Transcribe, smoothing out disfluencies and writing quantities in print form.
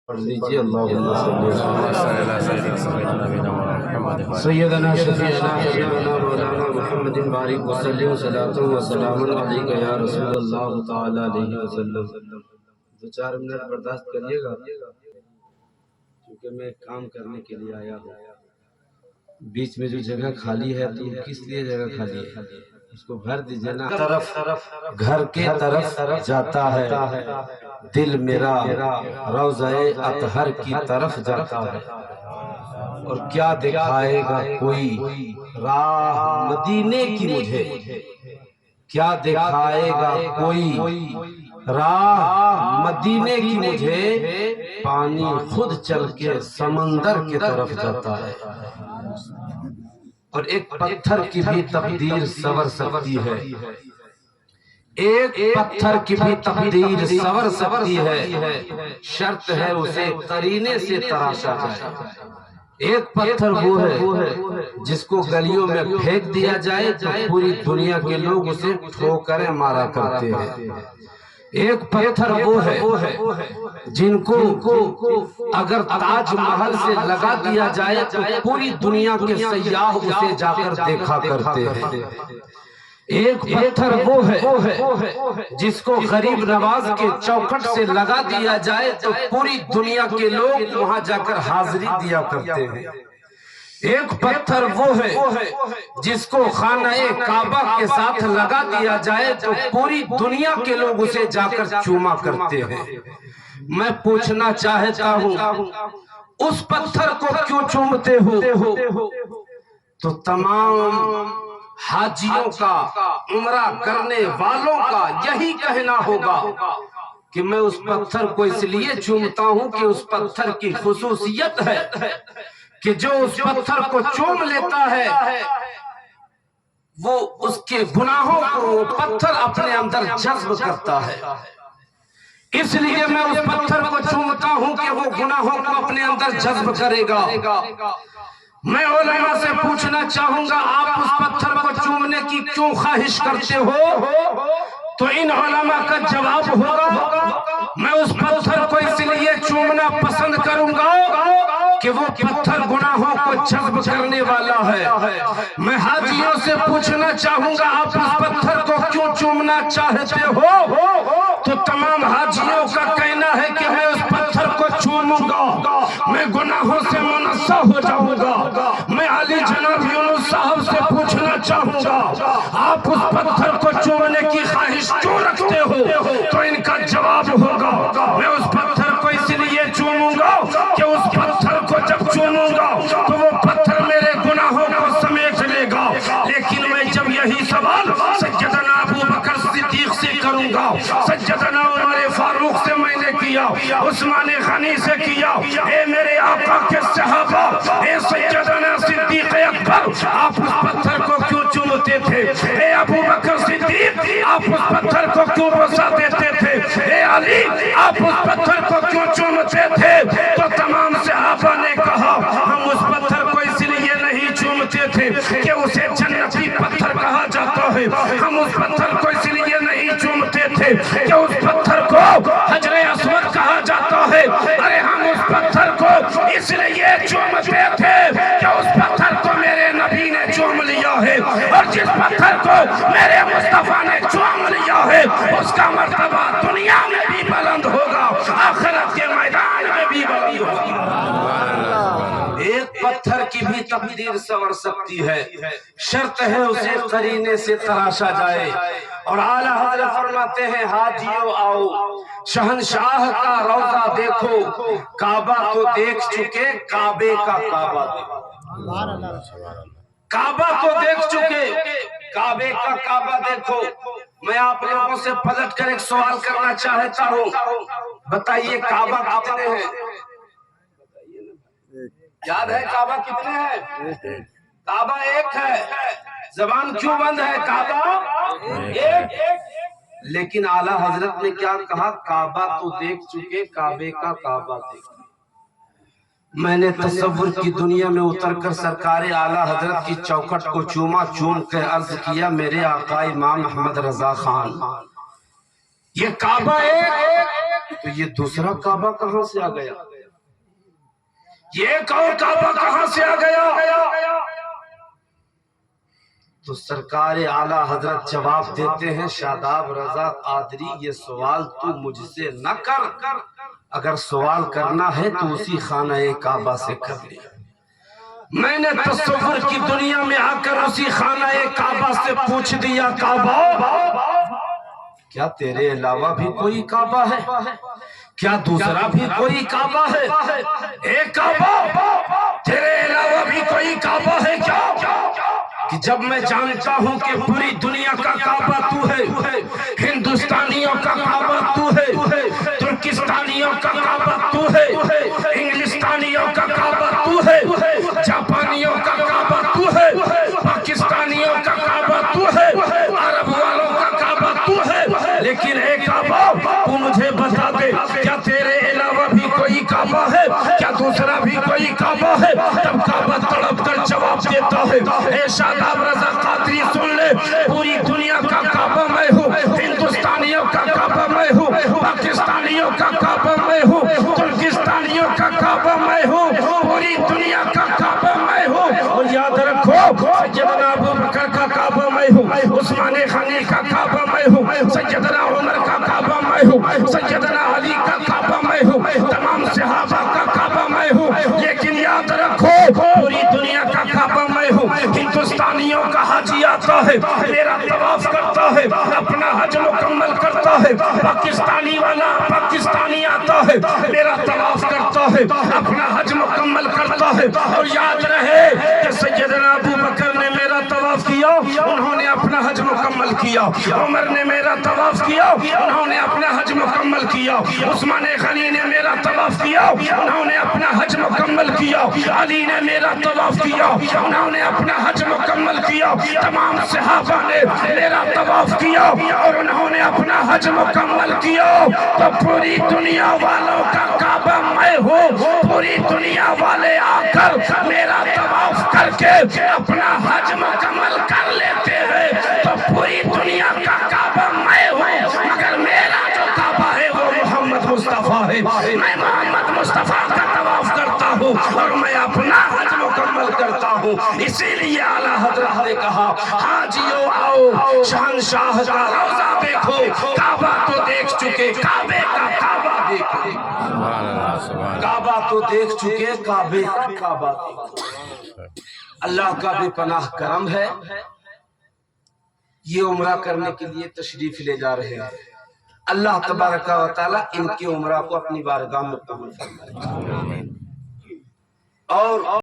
پڑھ لیجیے اللہم صلی سیدنا شفیعنا حبیبنا مولانا محمد بارک وسلم صلاۃ و سلام علیک یا رسول اللہ تعالی علیہ وسلم۔ دو چار منٹ برداشت کریے گا کیونکہ میں کام کرنے کے لیے آیا ہوں۔ بیچ میں جو جگہ خالی ہے تو کس لیے جگہ خالی ہے؟ اس کو بھر دیجیے نا۔ گھر کے طرف جاتا ہے دل میرا، روضہ اطہر کی طرف جاتا ہے، اور کیا دکھائے گا کوئی راہ مدینے کی مجھے، کیا دکھائے گا کوئی راہ مدینے کی مجھے، پانی خود چل کے سمندر کی طرف جاتا ہے، اور ایک پتھر کی بھی تقدیر سنور سکتی ہے، ایک پتھر کی بھی تقدیر سنور سکتی ہے، شرط ہے اسے قرینے سے تراشا جائے۔ ایک پتھر وہ ہے جس کو گلیوں میں پھینک دیا جائے تو پوری دنیا کے لوگ اسے ٹھوکریں مارا کرتے ہیں۔ ایک پتھر وہ ہے جن کو اگر تاج محل سے لگا دیا جائے تو پوری دنیا کے سیاح اسے جا کر دیکھا کرتے ہیں۔ ایک پتھر وہ ہے جس کو غریب نواز کے چوکھٹ سے لگا دیا جائے تو پوری دنیا کے لوگ وہاں جا کر حاضری دیا کرتے ہیں۔ ایک پتھر وہ ہے جس کو خانہ کعبہ کے ساتھ لگا دیا جائے تو پوری دنیا کے لوگ اسے جا کر چوما کرتے ہیں۔ میں پوچھنا چاہتا ہوں اس پتھر کو کیوں چومتے ہو؟ تو تمام حاجیوں کا، عمرہ کرنے والوں کا یہی کہنا ہوگا کہ میں اس پتھر کو اس لیے چومتا ہوں کہ اس پتھر کی خصوصیت ہے کہ جو اس پتھر کو چوم لیتا ہے وہ اس کے گناہوں کو وہ پتھر اپنے اندر جذب کرتا ہے، اس لیے میں اس پتھر کو چومتا ہوں کہ وہ گناہوں کو اپنے اندر جذب کرے گا۔ میں علماء سے پوچھنا چاہوں گا آپ اس پتھر کو چومنے کی کیوں خواہش کرتے ہو؟ تو ان علماء کا جواب ہوگا میں اس پتھر کو اس لیے چومنا پسند کروں گا کہ وہ پتھر گناہوں کو جذب کرنے والا ہے۔ میں حاجیوں سے پوچھنا چاہوں گا آپ اس پتھر کو کیوں چومنا چاہتے ہو؟ تو تمام حاجیوں کا کہنا ہے کہ میں اس پتھر کو چوموں گا میں گناہوں سے منزہ ہو جاؤں گا۔ میں علی جناب یونس صاحب سے پوچھنا چاہوں گا آپ اس پتھر کو چومنے کی خواہش کیوں رکھتے ہو؟ تو ان کا جواب ہوگا میں اس پتھر کو اس لیے چوموں گا کہ اس پتھر کو جب چوموں گا تو وہ پتھر میرے گناہوں کو سمیٹ لے گا۔ لیکن میں جب یہی سوال سیدنا ابو بکر صدیق سے کروں گا، سیدنا عمر فاروق سے میں نے کیا، عثمان غنی سے کیا، اے میرے آقا کے صحابہ، اے سیدنا صدیق اکبر آپ اس پتھر کو کیوں چومتے تھے؟ اے ابو بکر صدیق آپ اس پتھر کو کیوں بوسا دیتے تھے؟ اے علی آپ اس پتھر کو کیوں چومتے تھے؟ تو تمام صحابہ نے کہا ہم اس پتھر کو اس لیے نہیں چومتے تھے کہ اسے جنتی پتھر کہا جاتا ہے، ہم اس پتھر کو اس لیے نہیں چومتے تھے کہ اس پتھر کو حجر اسود کہا جاتا ہے، ارے ہم اس پتھر کو اس لیے چومتے تھے کہ اس پتھر کو میرے نبی نے چوم لیا ہے، اور جس پتھر کو میرے مصطفیٰ نے چوم لیا ہے اس کا مرتبہ دنیا میں بھی بلند ہوگا، آخرت کے میدان میں بھی بلند ہوگا۔ ایک پتھر کی بھی تقدیر سنور سکتی ہے، شرط ہے اسے قرینے سے تراشا جائے۔ اور اعلیٰ حضرت فرماتے ہیں حاجیوں آؤ شہنشاہ کا روضہ دیکھو، کعبہ تو دیکھ چکے کعبے کا کعبہ دیکھو، کعبہ کو دیکھ چکے کعبے کا کعبہ دیکھو۔ میں آپ لوگوں سے پلٹ کر ایک سوال کرنا چاہتا ہوں، بتائیے کعبہ کتنے ہیں؟ یاد ہے کعبہ کتنے ہیں؟ کعبہ ایک ہے، زبان کیوں بند ہے؟ کعبہ ایک۔ لیکن اعلیٰ حضرت نے کیا کہا؟ کعبہ تو دیکھ چکے کعبے کا کعبہ دیکھو۔ میں نے تصور کی دنیا میں اتر کر سرکار اعلیٰ حضرت کی چوکھٹ کو چوما، چوم کے عرض کیا میرے آقا امام احمد رضا خان یہ کعبہ ایک تو یہ دوسرا کعبہ کہاں سے آ گیا؟ یہ کون کعبہ کہاں سے آ گیا؟ تو سرکار اعلیٰ حضرت جواب دیتے ہیں شاداب رضا قادری یہ سوال تو مجھ سے نہ کر، اگر سوال کرنا ہے تو اسی خانہ کعبہ سے کر لے۔ میں نے تصور کی دنیا میں آ کر اسی خانہ کعبہ سے پوچھ دیا کعبہ کیا تیرے علاوہ بھی کوئی کعبہ ہے؟ کیا دوسرا بھی کوئی کعبہ ہے؟ اے کعبہ تیرے علاوہ بھی کوئی کعبہ ہے کیا؟ کہ جب میں جانتا ہوں کہ پوری دنیا کا کعبہ تو ہے، ہندوستانیوں کا کعبہ تو ہے، ترکستانیوں کا کعبہ تو ہے، انگلستانیوں کا کعبہ تو ہے، جاپانیوں کا کعبہ تو ہے، پاکستانیوں کا کعبہ تو ہے، عرب والوں کا کعبہ تو ہے، لیکن اے کعبہ تو مجھے بتا دے کیا تیرے علاوہ بھی کوئی کعبہ ہے؟ کیا دوسرا بھی کوئی کعبہ ہے؟ تب کعبہ تڑپ کر جواب دیتا ہے اے شاداب رضا قادری سن لے، پوری دنیا کا کعبہ میں ہوں، ہندوستانیوں کا کعبہ میں ہوں، پاکستانیوں کا کعبہ میں ہوں، ترکستانیوں کا کعبہ میں ہوں، پوری دنیا کا کعبہ میں ہوں۔ اور یاد رکھو سیدنا ابو بکر کا کعبہ میں ہوں، عثمان غنی کا کعبہ میں ہوں، سیدنا عمر کا کعبہ میں ہوں، سیدنا علی کا کعبہ میں ہوں، تمام صحابہ کا کعبہ میں ہوں، لیکن یاد رکھو پوری دنیا کا کعبہ میں ہوں۔ ہندوستانیوں کا حاجی آتا ہے میرا طواف کرتا ہے، اپنا حج مکمل کرتا ہے، پاکستانی آتا ہے میرا طواف کرتا ہے، اپنا حج مکمل کرتا ہے۔ اور یاد رہے کہ سیدنا ابو بکر نے میرا طواف کیا، انہوں نے اپنا حج مکمل کیا، عمر نے میرا طواف کیا، انہوں نے اپنا حج مکمل کیا، عثمان غنی نے میرا طواف کیا، انہوں نے اپنا حج مکمل کیا، علی نے میرا طواف کیا، انہوں نے اپنا حج مکمل کیا، تمام صحابہ نے میرا طواف کیا اور انہوں نے اپنا حج مکمل کیا۔ تو پوری دنیا والوں کا کعبہ میں ہوں، پوری دنیا والے آ کر میرا طواف کر کے اپنا حج مکمل کر لیتے ہیں۔ تو پوری دنیا کا کعبہ میں ہوں، مگر میرا جو کعبہ ہے وہ محمد مصطفیٰ ہے۔ میں محمد مصطفیٰ کا طواف کرتا ہوں اور میں اپنا حج مکمل کرتا ہوں۔ اسی لیے اعلیٰ حضرت نے کہا حاجیو آؤ شہنشاہ کا روضہ دیکھو، کعبہ تو دیکھ چکے کعبے کا کعبہ دیکھو، کعبہ تو دیکھ چکے کعبے کا کعبہ دیکھو۔ اللہ کا بھی پناہ کرم ہے، یہ عمرہ کرنے کے لیے تشریف لے جا رہے ہیں، اللہ تبارک و تعالیٰ ان کی عمرہ کو اپنی بارگاہ میں قبول فرمائے۔ اور